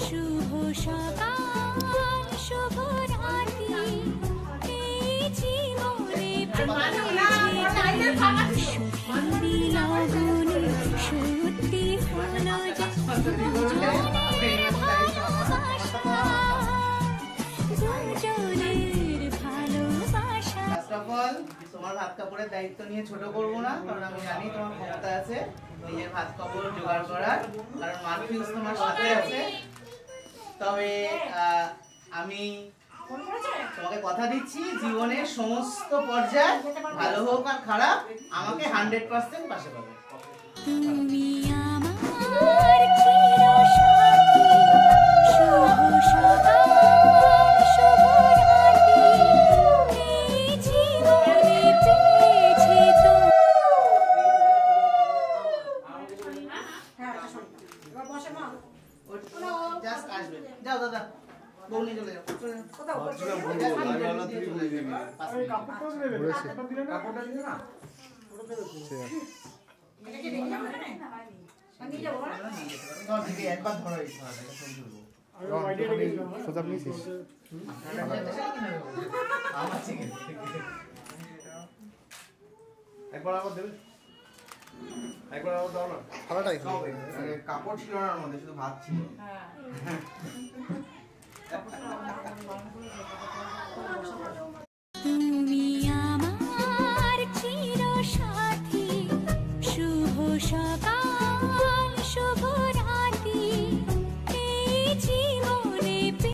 শুভ সকাল শুভ রাত্রি এই জীবনে সুখেরই লগনে সত্যি হলো যে দুজনের ভালোবাসা দুজনের ভালোবাসা। ফার্স্ট অফ অল তোমার ভাত কাপড়ের দায়িত্ব নিয়ে ছোট করবো না, কারণ আমি জানি তোমার ক্ষমতা আছে নিজের ভাত কাপড় জোগাড় করার, কারণ মার্ফিউস তোমার সাথে আছে। তবে আমি তোমাকে কথা দিচ্ছি জীবনের সমস্ত পর্যায়ে ভালো হোক আর খারাপ আমাকে 100% পাশে পাবে। তুমি আমার চিরসাথী শুভ সকাল শুভ রাত্রি এই জীবনে পেয়েছি তো। জাস্ট আসবে, যাও দাদা বউ নিয়ে চলে যাও। একবার ধরো একবার আবার দেবে, একবার আবার দাও না। খাওয়াটাই কাপড় ছিল না, মধ্যে শুধু ভাত ছিল।